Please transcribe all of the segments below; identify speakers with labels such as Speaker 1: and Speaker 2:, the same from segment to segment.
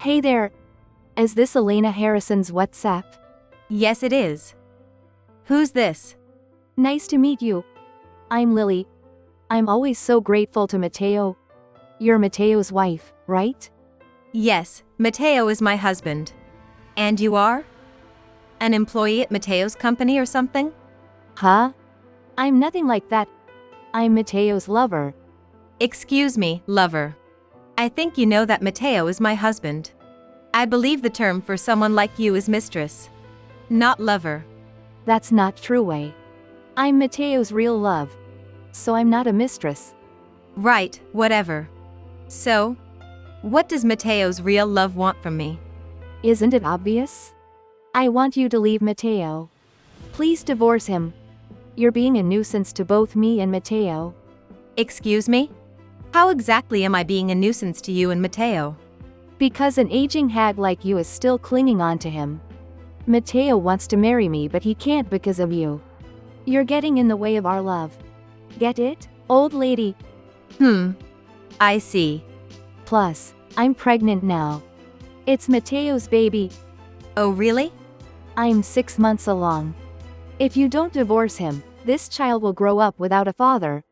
Speaker 1: Hey there. Is this Elena Harrison's WhatsApp?
Speaker 2: Yes, it is. Who's this?
Speaker 1: Nice to meet you. I'm Lily. I'm always so grateful to Mateo. You're Mateo's wife, right?
Speaker 2: Yes, Mateo is my husband. And you are? An employee at Mateo's company or something?
Speaker 1: Huh? I'm nothing like that. I'm Mateo's lover.
Speaker 2: Excuse me, lover. I think you know that Mateo is my husband. I believe the term for someone like you is mistress, not lover.
Speaker 1: That's not true way. I'm Mateo's real love. So I'm not a mistress.
Speaker 2: Right, whatever. So, what does Mateo's real love want from me?
Speaker 1: Isn't it obvious? I want you to leave Mateo. Please divorce him. You're being a nuisance to both me and Mateo.
Speaker 2: Excuse me? How exactly am I being a nuisance to you and Mateo?
Speaker 1: Because an aging hag like you is still clinging on to him. Mateo wants to marry me but he can't because of you. You're getting in the way of our love. Get it, old lady?
Speaker 2: I see.
Speaker 1: Plus, I'm pregnant now. It's Mateo's baby.
Speaker 2: Oh really?
Speaker 1: I'm 6 months along. If you don't divorce him, this child will grow up without a father.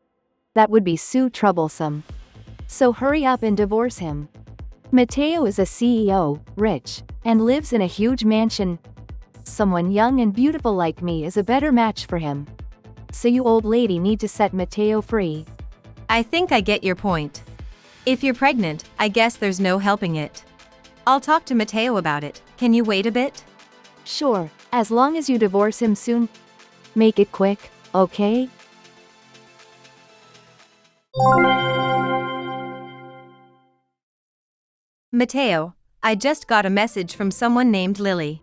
Speaker 1: That would be so troublesome. So hurry up and divorce him. Mateo is a CEO, rich, and lives in a huge mansion. Someone young and beautiful like me is a better match for him. So you old lady need to set Mateo free.
Speaker 2: I think I get your point. If you're pregnant, I guess there's no helping it. I'll talk to Mateo about it. Can you wait a bit?
Speaker 1: Sure, as long as you divorce him soon. Make it quick, okay?
Speaker 2: Mateo, I just got a message from someone named Lily.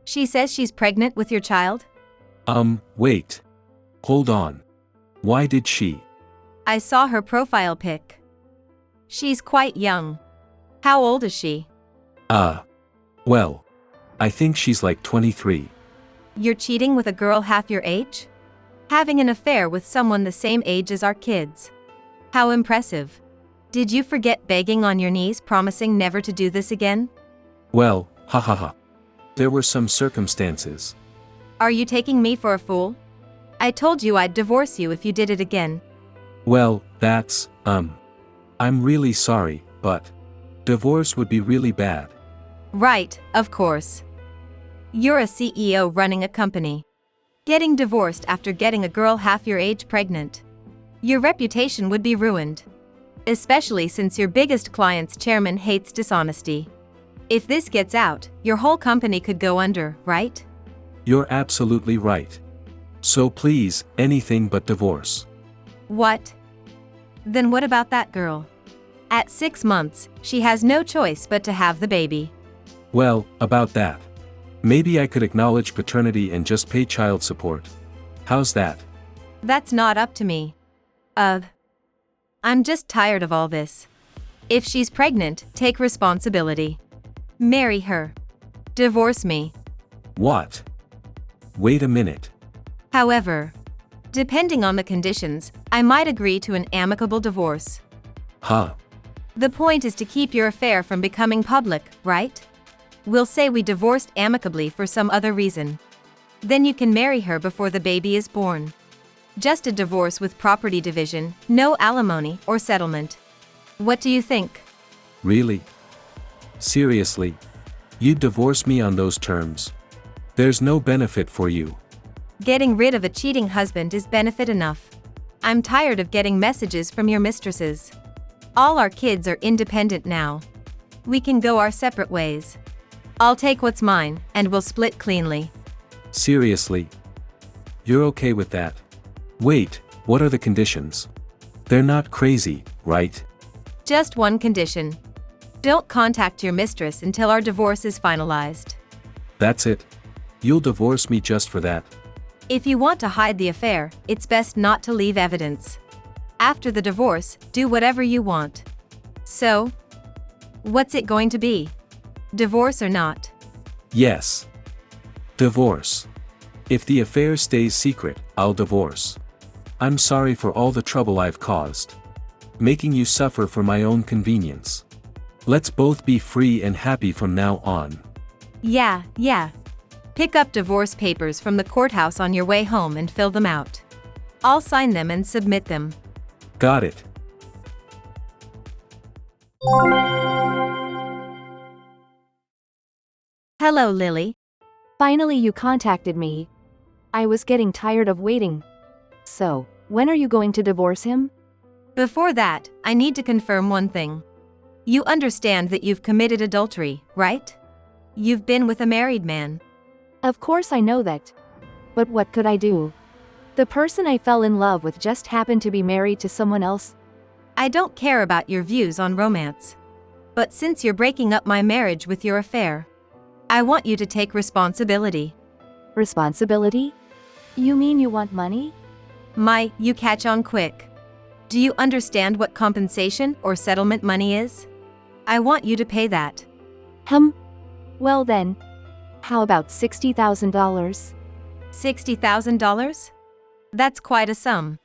Speaker 2: She says she's pregnant with your child?
Speaker 3: Wait. Hold on. Why did she?
Speaker 2: I saw her profile pic. She's quite young. How old is she?
Speaker 3: Well, I think she's like 23.
Speaker 2: You're cheating with a girl half your age? Having an affair with someone the same age as our kids. How impressive. Did you forget begging on your knees promising never to do this again?
Speaker 3: Well, ha. There were some circumstances.
Speaker 2: Are you taking me for a fool? I told you I'd divorce you if you did it again.
Speaker 3: Well, that's, I'm really sorry, but divorce would be really bad.
Speaker 2: Right, of course. You're a CEO running a company. Getting divorced after getting a girl half your age pregnant. Your reputation would be ruined. Especially since your biggest client's chairman hates dishonesty. If this gets out, your whole company could go under, right?
Speaker 3: You're absolutely right. So please, anything but divorce.
Speaker 2: What? Then what about that girl? At 6 months, she has no choice but to have the baby.
Speaker 3: Well, about that. Maybe I could acknowledge paternity and just pay child support. How's that?
Speaker 2: That's not up to me. I'm just tired of all this. If she's pregnant, take responsibility. Marry her. Divorce me.
Speaker 3: What? Wait a minute.
Speaker 2: However, depending on the conditions, I might agree to an amicable divorce.
Speaker 3: Huh?
Speaker 2: The point is to keep your affair from becoming public, right? We'll say we divorced amicably for some other reason. Then you can marry her before the baby is born. Just a divorce with property division, no alimony or settlement. What do you think?
Speaker 3: Really? Seriously? You'd divorce me on those terms? There's no benefit for you.
Speaker 2: Getting rid of a cheating husband is benefit enough. I'm tired of getting messages from your mistresses. All our kids are independent now. We can go our separate ways. I'll take what's mine, and we'll split cleanly.
Speaker 3: Seriously? You're okay with that? Wait, what are the conditions? They're not crazy, right?
Speaker 2: Just one condition. Don't contact your mistress until our divorce is finalized.
Speaker 3: That's it? You'll divorce me just for that?
Speaker 2: If you want to hide the affair, it's best not to leave evidence. After the divorce, do whatever you want. So, what's it going to be? Divorce or not?
Speaker 3: Yes. Divorce. If the affair stays secret, I'll divorce. I'm sorry for all the trouble I've caused. Making you suffer for my own convenience. Let's both be free and happy from now on.
Speaker 2: Yeah. Pick up divorce papers from the courthouse on your way home and fill them out. I'll sign them and submit them.
Speaker 3: Got it.
Speaker 2: Hello, Lily.
Speaker 1: Finally, you contacted me. I was getting tired of waiting. So, when are you going to divorce him?
Speaker 2: Before that, I need to confirm one thing. You understand that you've committed adultery, right? You've been with a married man.
Speaker 1: Of course I know that. But what could I do? The person I fell in love with just happened to be married to someone else.
Speaker 2: I don't care about your views on romance. But since you're breaking up my marriage with your affair, I want you to take responsibility.
Speaker 1: Responsibility? You mean you want money?
Speaker 2: You catch on quick. Do you understand what compensation or settlement money is? I want you to pay that.
Speaker 1: Well then, how about $60,000?
Speaker 2: $60,000? That's quite a sum.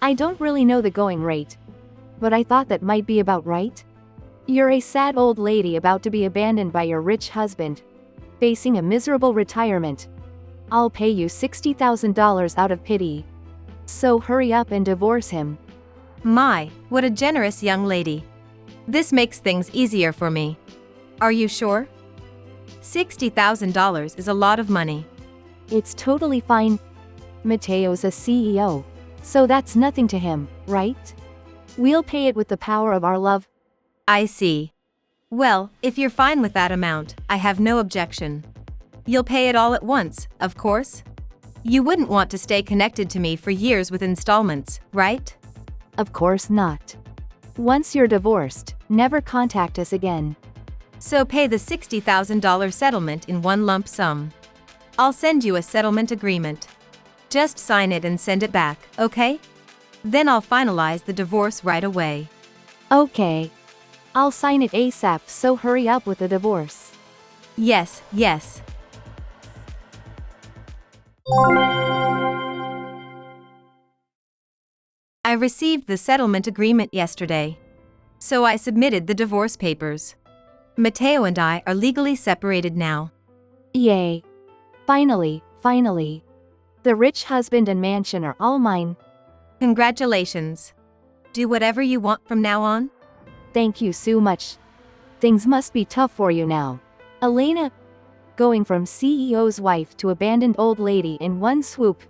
Speaker 1: I don't really know the going rate. But I thought that might be about right. You're a sad old lady about to be abandoned by your rich husband, facing a miserable retirement. I'll pay you $60,000 out of pity. So hurry up and divorce him.
Speaker 2: What a generous young lady. This makes things easier for me. Are you sure? $60,000 is a lot of money.
Speaker 1: It's totally fine. Mateo's a CEO. So that's nothing to him, right? We'll pay it with the power of our love.
Speaker 2: I see. Well, if you're fine with that amount, I have no objection. You'll pay it all at once, of course? You wouldn't want to stay connected to me for years with installments, right?
Speaker 1: Of course not. Once you're divorced, never contact us again.
Speaker 2: So pay the $60,000 settlement in one lump sum. I'll send you a settlement agreement. Just sign it and send it back, okay? Then I'll finalize the divorce right away.
Speaker 1: Okay. I'll sign it ASAP, so hurry up with the divorce.
Speaker 2: Yes. I received the settlement agreement yesterday. So I submitted the divorce papers. Mateo and I are legally separated now.
Speaker 1: Yay. Finally. The rich husband and mansion are all mine.
Speaker 2: Congratulations. Do whatever you want from now on?
Speaker 1: Thank you so much. Things must be tough for you now. Elena, going from CEO's wife to abandoned old lady in one swoop.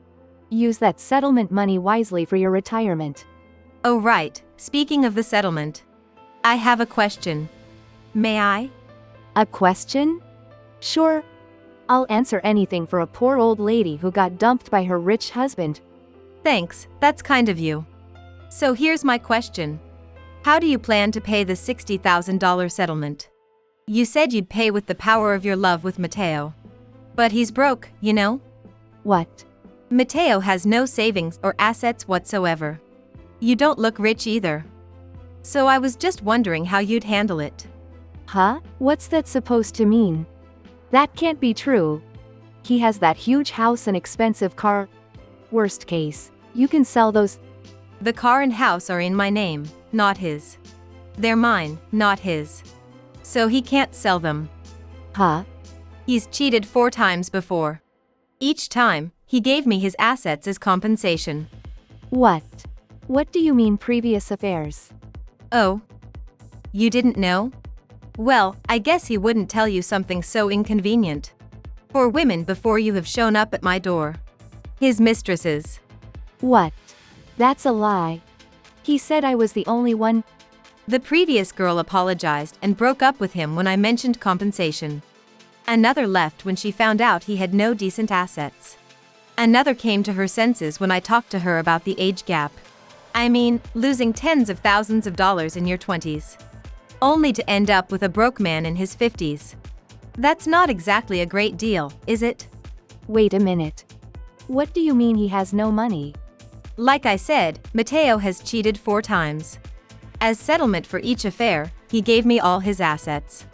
Speaker 1: Use that settlement money wisely for your retirement.
Speaker 2: Oh right, speaking of the settlement. I have a question. May I?
Speaker 1: A question? Sure. I'll answer anything for a poor old lady who got dumped by her rich husband.
Speaker 2: Thanks, that's kind of you. So here's my question. How do you plan to pay the $60,000 settlement? You said you'd pay with the power of your love with Mateo. But he's broke, you know?
Speaker 1: What?
Speaker 2: Mateo has no savings or assets whatsoever. You don't look rich either. So I was just wondering how you'd handle it.
Speaker 1: Huh? What's that supposed to mean? That can't be true. He has that huge house and expensive car. Worst case, you can sell those.
Speaker 2: The car and house are in my name, not his. They're mine, not his. So he can't sell them.
Speaker 1: Huh?
Speaker 2: He's cheated 4 times before. Each time, he gave me his assets as compensation.
Speaker 1: What? What do you mean previous affairs?
Speaker 2: Oh? You didn't know? Well, I guess he wouldn't tell you something so inconvenient. 4 women before you have shown up at my door. His mistresses.
Speaker 1: What? That's a lie. He said I was the only one.
Speaker 2: The previous girl apologized and broke up with him when I mentioned compensation. Another left when she found out he had no decent assets. Another came to her senses when I talked to her about the age gap. I mean, losing tens of thousands of dollars in your 20s. Only to end up with a broke man in his 50s. That's not exactly a great deal, is it?
Speaker 1: Wait a minute. What do you mean he has no money?
Speaker 2: Like I said, Mateo has cheated 4 times. As settlement for each affair, he gave me all his assets.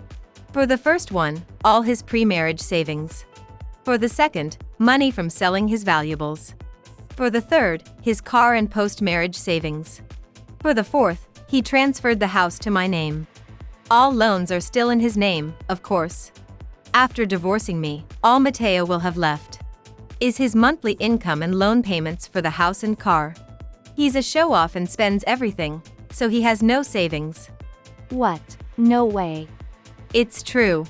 Speaker 2: For the first one, all his pre-marriage savings. For the second, money from selling his valuables. For the third, his car and post-marriage savings. For the fourth, he transferred the house to my name. All loans are still in his name, of course. After divorcing me, all Mateo will have left is his monthly income and loan payments for the house and car. He's a show-off and spends everything, so he has no savings.
Speaker 1: What? No way.
Speaker 2: It's true.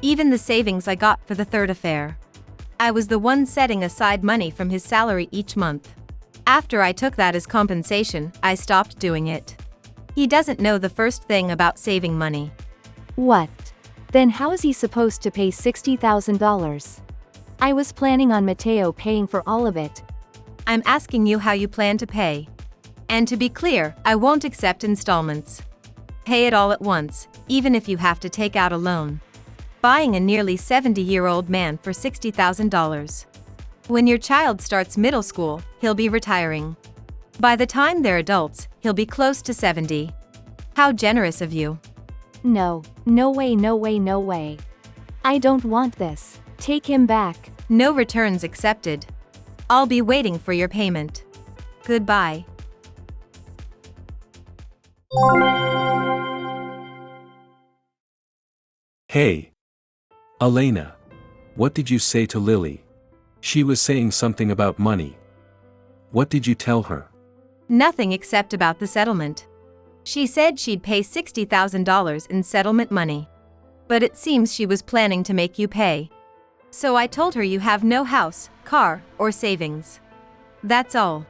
Speaker 2: Even the savings I got for the third affair. I was the one setting aside money from his salary each month. After I took that as compensation, I stopped doing it. He doesn't know the first thing about saving money.
Speaker 1: What? Then how is he supposed to pay $60,000? I was planning on Mateo paying for all of it.
Speaker 2: I'm asking you how you plan to pay. And to be clear, I won't accept installments. Pay it all at once, even if you have to take out a loan. Buying a nearly 70-year-old man for $60,000. When your child starts middle school, he'll be retiring. By the time they're adults, he'll be close to 70. How generous of you.
Speaker 1: No, no way, no way, no way. I don't want this. Take him back.
Speaker 2: No returns accepted. I'll be waiting for your payment. Goodbye.
Speaker 3: Hey. Elena. What did you say to Lily? She was saying something about money. What did you tell her?
Speaker 2: Nothing except about the settlement. She said she'd pay $60,000 in settlement money. But it seems she was planning to make you pay. So I told her you have no house, car, or savings. That's all.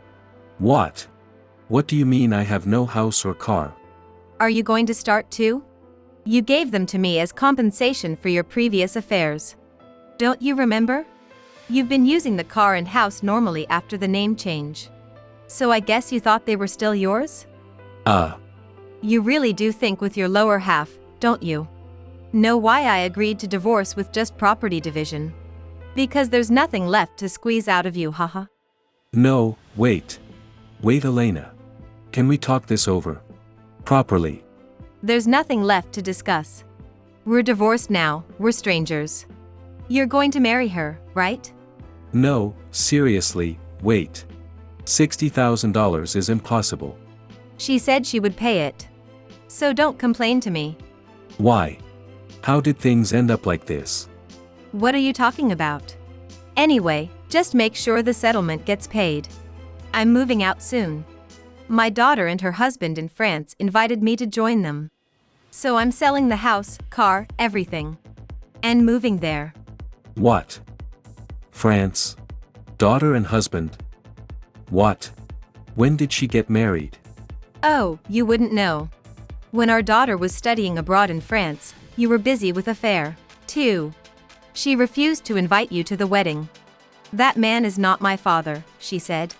Speaker 3: What? What do you mean I have no house or car?
Speaker 2: Are you going to start too? You gave them to me as compensation for your previous affairs. Don't you remember? You've been using the car and house normally after the name change. So I guess you thought they were still yours? You really do think with your lower half, don't you? Know why I agreed to divorce with just property division? Because there's nothing left to squeeze out of you, haha.
Speaker 3: No, wait. Wait, Elena. Can we talk this over? Properly.
Speaker 2: There's nothing left to discuss. We're divorced now, we're strangers. You're going to marry her, right?
Speaker 3: No, seriously, wait. $60,000 is impossible.
Speaker 2: She said she would pay it. So don't complain to me.
Speaker 3: Why? How did things end up like this?
Speaker 2: What are you talking about? Anyway, just make sure the settlement gets paid. I'm moving out soon. My daughter and her husband in France invited me to join them. So I'm selling the house, car, everything. And moving there.
Speaker 3: What? France? Daughter and husband? What? When did she get married?
Speaker 2: Oh, you wouldn't know. When our daughter was studying abroad in France, you were busy with affair, too. She refused to invite you to the wedding. That man is not my father, she said.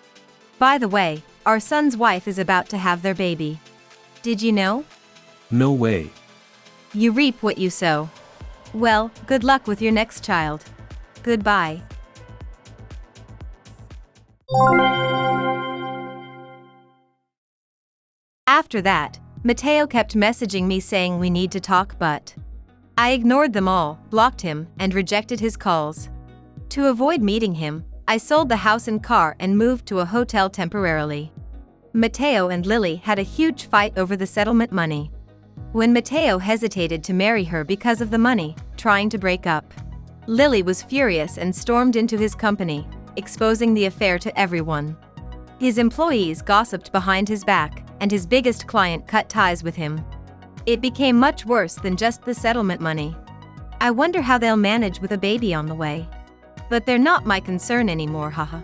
Speaker 2: By the way, our son's wife is about to have their baby. Did you know?
Speaker 3: No way.
Speaker 2: You reap what you sow. Well, good luck with your next child. Goodbye. After that, Mateo kept messaging me saying we need to talk, but I ignored them all, blocked him, and rejected his calls. To avoid meeting him, I sold the house and car and moved to a hotel temporarily. Mateo and Lily had a huge fight over the settlement money. When Mateo hesitated to marry her because of the money, trying to break up, Lily was furious and stormed into his company, exposing the affair to everyone. His employees gossiped behind his back, and his biggest client cut ties with him. It became much worse than just the settlement money. I wonder how they'll manage with a baby on the way. But they're not my concern anymore, haha.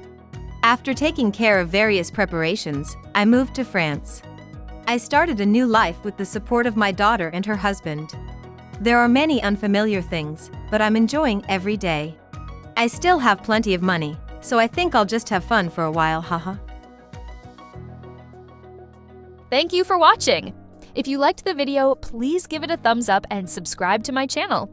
Speaker 2: After taking care of various preparations, I moved to France. I started a new life with the support of my daughter and her husband. There are many unfamiliar things, but I'm enjoying every day. I still have plenty of money, so I think I'll just have fun for a while, haha.
Speaker 4: Thank you for watching! If you liked the video, please give it a thumbs up and subscribe to my channel.